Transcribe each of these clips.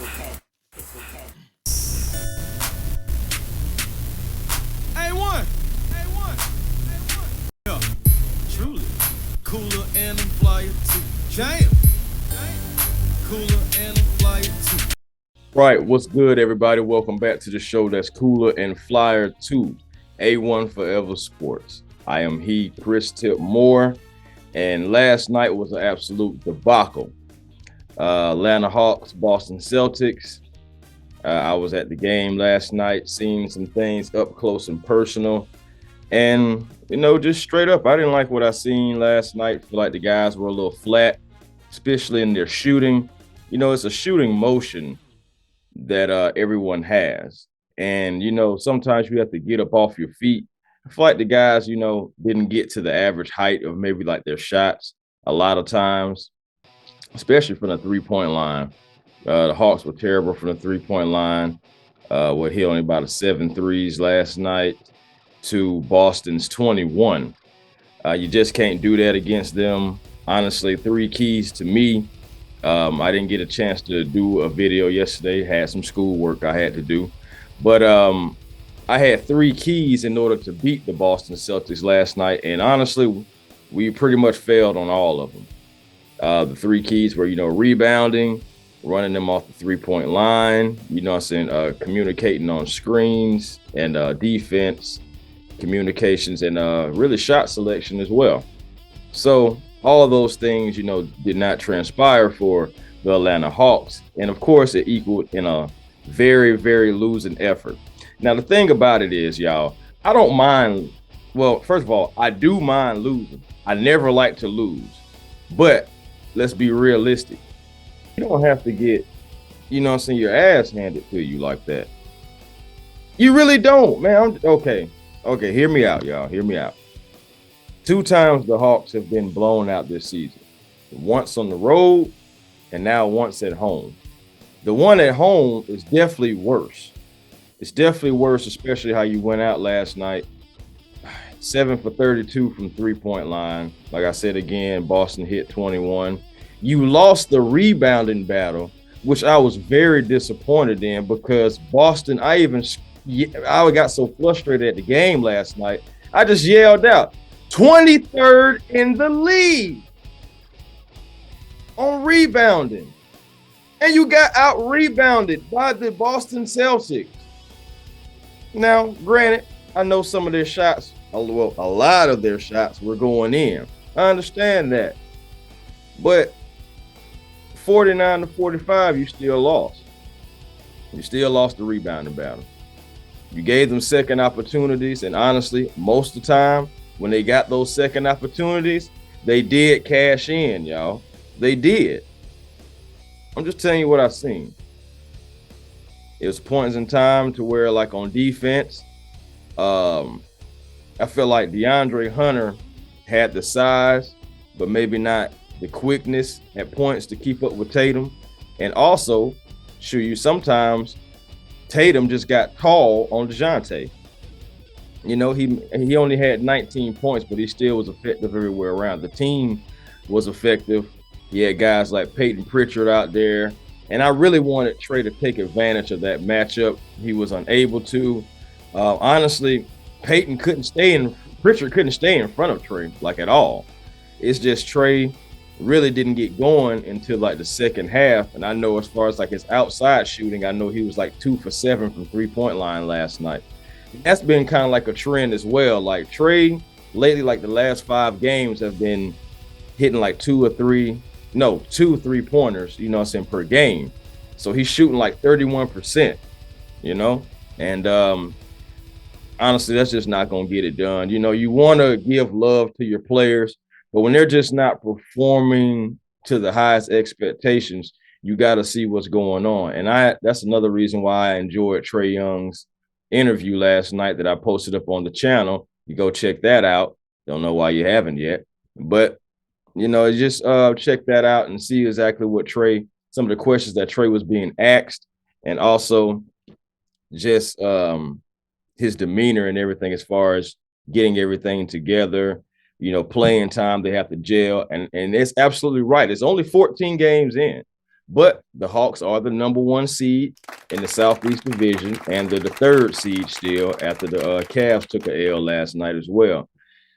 A1, A1, A1. Yeah, truly. Cooler and I'm flyer too. Jam. Cooler and I'm flyer too. Right, what's good, everybody? Welcome back to the show that's cooler and flyer too. A1 Forever Sports. I am Chris Tip Moore, and last night was an absolute debacle. Atlanta Hawks, Boston Celtics. I was at the game last night, seeing some things up close and personal. And, just straight up, I didn't like what I seen last night. Feel like the guys were a little flat, especially in their shooting. It's a shooting motion that everyone has. And, sometimes you have to get up off your feet. I feel like the guys, didn't get to the average height of maybe like their shots a lot of times, especially from the three-point line. The Hawks were terrible from the three-point line. Hit only about 7 threes last night to Boston's 21. You just can't do that against them. Honestly, 3 keys to me. I didn't get a chance to do a video yesterday. Had some schoolwork I had to do. But I had 3 keys in order to beat the Boston Celtics last night. And honestly, we pretty much failed on all of them. The 3 keys were, rebounding, running them off the three-point line, communicating on screens and defense, communications, and really shot selection as well. So all of those things, did not transpire for the Atlanta Hawks. And of course, it equaled in a very, very losing effort. Now, the thing about it is, y'all, I don't mind. Well, first of all, I do mind losing. I never like to lose. But let's be realistic. You don't have to get, your ass handed to you like that. You really don't, man. Okay, hear me out, y'all. Hear me out. 2 times the Hawks have been blown out this season. Once on the road and now once at home. The one at home is definitely worse. It's definitely worse, especially how you went out last night. 7 for 32 from three-point line. Like I said again, Boston hit 21. You lost the rebounding battle, which I was very disappointed in because Boston, I got so frustrated at the game last night. I just yelled out, 23rd in the league on rebounding. And you got out rebounded by the Boston Celtics. Now, granted, I know some of their shots, a lot of their shots were going in. I understand that. But 49-45, you still lost. You still lost the rebounding battle. You gave them second opportunities, and honestly, most of the time, when they got those second opportunities, they did cash in, y'all. They did. I'm just telling you what I've seen. It was points in time to where, like on defense, I feel like DeAndre Hunter had the size, but maybe not the quickness at points to keep up with Tatum. And also, sometimes Tatum just got tall on DeJounte. He only had 19 points, but he still was effective everywhere around. The team was effective. He had guys like Peyton Pritchard out there. And I really wanted Trey to take advantage of that matchup. He was unable to. Honestly, Pritchard couldn't stay in front of Trey, like at all. It's just Trey really didn't get going until like the second half. And I know as far as like his outside shooting, I know he was like 2 for 7 from three-point line last night. That's been kind of like a trend as well. Like Trey lately, like the last 5 games have been hitting like 2 3-pointers, per game. So he's shooting like 31%, and honestly, that's just not going to get it done. You want to give love to your players, but when they're just not performing to the highest expectations, you got to see what's going on. And that's another reason why I enjoyed Trae Young's interview last night that I posted up on the channel. You go check that out. Don't know why you haven't yet, but just check that out and see exactly what some of the questions that Trey was being asked, and also just his demeanor and everything as far as getting everything together, playing time, they have to gel. And it's absolutely right. It's only 14 games in. But the Hawks are the #1 seed in the Southeast Division, and they're the 3rd seed still after the Cavs took an L last night as well.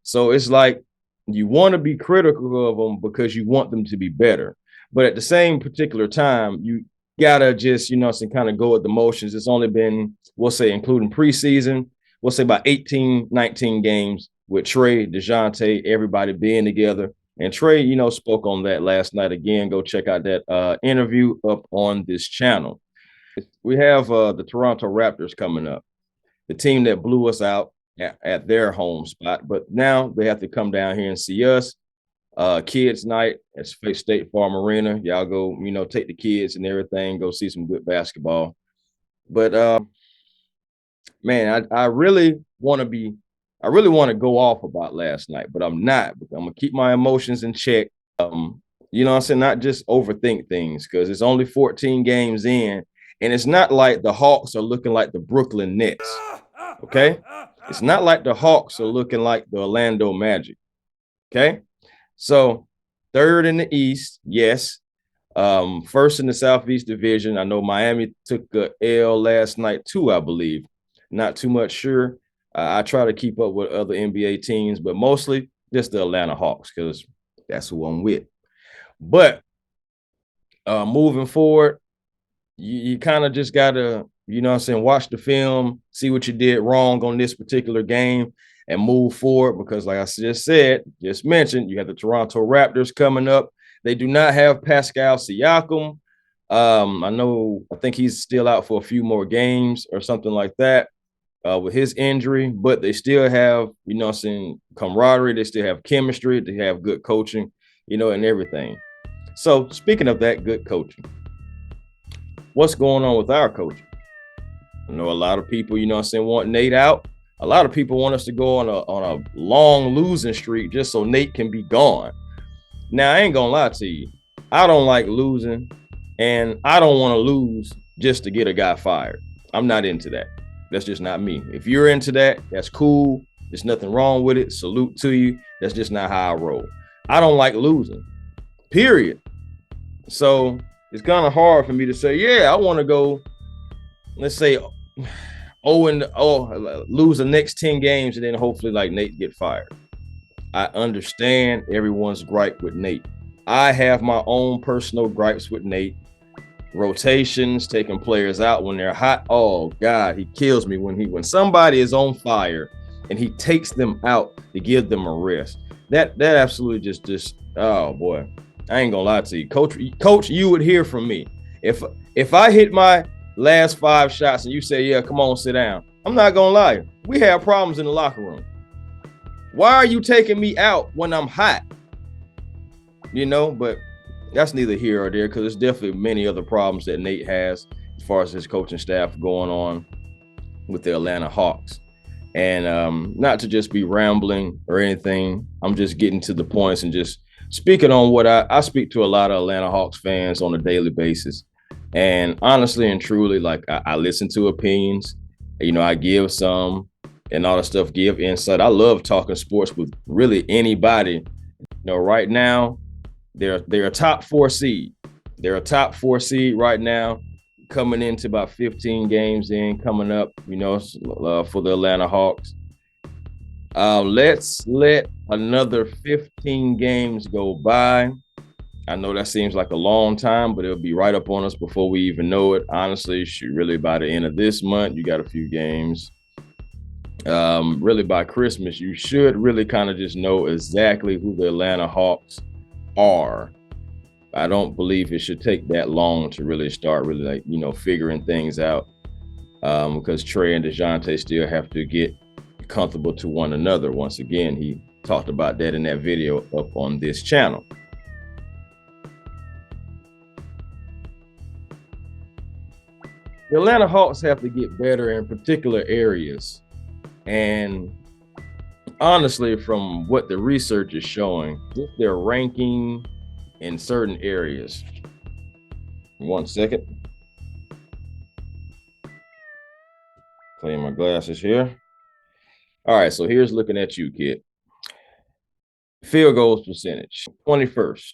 So it's like you want to be critical of them because you want them to be better. But at the same particular time, you gotta just, kind of go with the motions. It's only been, we'll say, including preseason, we'll say about 18, 19 games with Trey, DeJounte, everybody being together. And Trey, spoke on that last night. Again, go check out that interview up on this channel. We have the Toronto Raptors coming up, the team that blew us out at their home spot. But now they have to come down here and see us. Kids night at State Farm Arena. Y'all go, take the kids and everything, go see some good basketball. But man, I really want to go off about last night, but I'm not. I'm gonna keep my emotions in check. You know what I'm saying? Not just overthink things, because it's only 14 games in, and it's not like the Hawks are looking like the Brooklyn Nets. Okay? It's not like the Hawks are looking like the Orlando Magic. Okay? So 3rd in the East, yes. 1st in the Southeast Division. I know Miami took a L last night too, I believe. Not too much sure. I try to keep up with other NBA teams, but mostly just the Atlanta Hawks, because that's who I'm with. But moving forward, you kind of just got to, watch the film, see what you did wrong on this particular game, and move forward. Because like I just mentioned, you have the Toronto Raptors coming up. They do not have Pascal Siakam. I think he's still out for a few more games or something like that with his injury, but they still have, camaraderie. They still have chemistry. They have good coaching, and everything. So speaking of that good coaching, what's going on with our coaching? I know a lot of people, want Nate out. A lot of people want us to go on a long losing streak just so Nate can be gone. Now, I ain't gonna lie to you. I don't like losing, and I don't want to lose just to get a guy fired. I'm not into that. That's just not me. If you're into that, that's cool. There's nothing wrong with it. Salute to you. That's just not how I roll. I don't like losing, period. So it's kind of hard for me to say, yeah, I want to go, let's say, lose the next 10 games and then hopefully like Nate get fired. I understand everyone's gripe with Nate. I have my own personal gripes with Nate. Rotations, taking players out when they're hot. Oh God, he kills me when somebody is on fire and he takes them out to give them a rest. That absolutely just oh boy. I ain't gonna lie to you. Coach, you would hear from me. If I hit my last 5 shots and you say, yeah, come on, sit down, I'm not gonna lie. We have problems in the locker room. Why are you taking me out when I'm hot? But that's neither here or there, because there's definitely many other problems that Nate has as far as his coaching staff going on with the Atlanta Hawks. And not to just be rambling or anything, I'm just getting to the points and just speaking on what I speak to a lot of Atlanta Hawks fans on a daily basis. And honestly and truly, like I listen to opinions, I give some and all that stuff, give insight. I love talking sports with really anybody. Right now, they're a top 4 seed. They're a top 4 seed right now, coming into about 15 games in, coming up, for the Atlanta Hawks. Let's let another 15 games go by. I know that seems like a long time, but it'll be right up on us before we even know it. Honestly, really by the end of this month, you got a few games. Really by Christmas, you should really kind of just know exactly who the Atlanta Hawks are. I don't believe it should take that long to really start figuring things out, because Trey and DeJounte still have to get comfortable to one another. Once again, he talked about that in that video up on this channel. The Atlanta Hawks have to get better in particular areas. And honestly, from what the research is showing, their ranking in certain areas. 1 second. Clean my glasses here. All right, so here's looking at you, kid. Field goals percentage, 21st.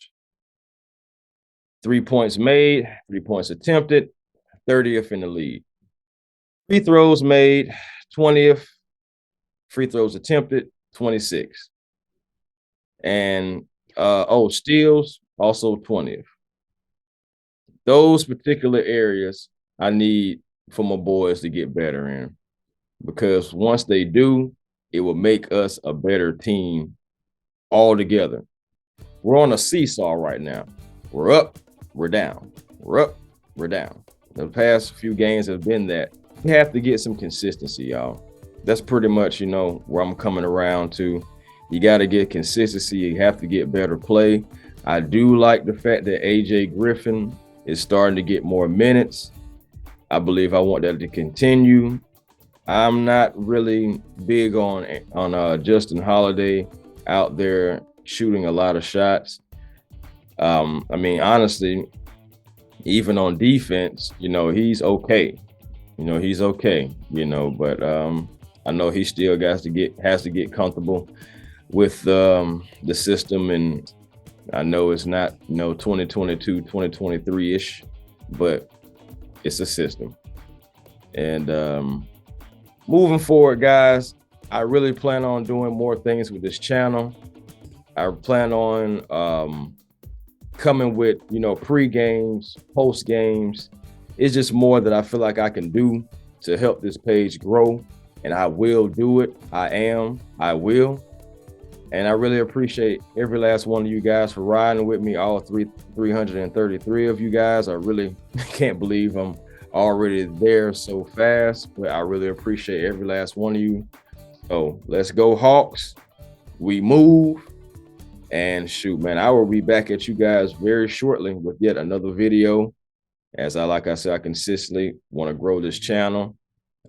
3 points made, 3 points attempted, 30th in the league. Free throws made, 20th. Free throws attempted, 26. And steals, also 20th. Those particular areas I need for my boys to get better in, because once they do, it will make us a better team altogether. We're on a seesaw right now. We're up, we're down. We're up, we're down. The past few games have been that. We have to get some consistency, y'all. That's pretty much, where I'm coming around to. You got to get consistency. You have to get better play. I do like the fact that AJ Griffin is starting to get more minutes. I believe I want that to continue. I'm not really big on Justin Holiday out there shooting a lot of shots. Honestly, even on defense, he's okay. He's okay, but I know he still has to get comfortable with the system, and I know it's not 2022, 2023-ish, but it's a system. And moving forward, guys, I really plan on doing more things with this channel. I plan on coming with pre-games, post-games. It's just more that I feel like I can do to help this page grow, and I will do it. I will. And I really appreciate every last one of you guys for riding with me, all 333 of you guys. I really can't believe I'm already there so fast, but I really appreciate every last one of you. So let's go Hawks. We move. And shoot, man, I will be back at you guys very shortly with yet another video. Like I said, I consistently want to grow this channel.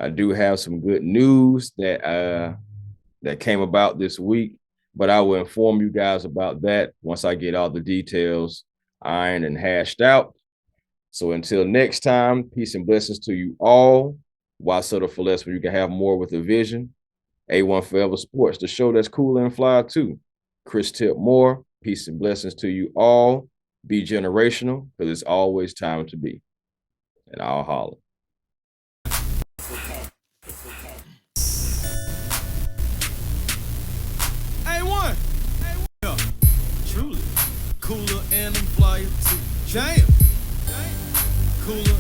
I do have some good news that came about this week, but I will inform you guys about that once I get all the details ironed and hashed out. So until next time, peace and blessings to you all. Why settle for less when you can have more with a vision? A1 Forever Sports, the show that's cooler and fly too. Chris Tip Moore, peace and blessings to you all. Be generational, because it's always time to be. And I'll holler. A1. Yeah, truly. Cooler and I'm flyer too. Jam. Cooler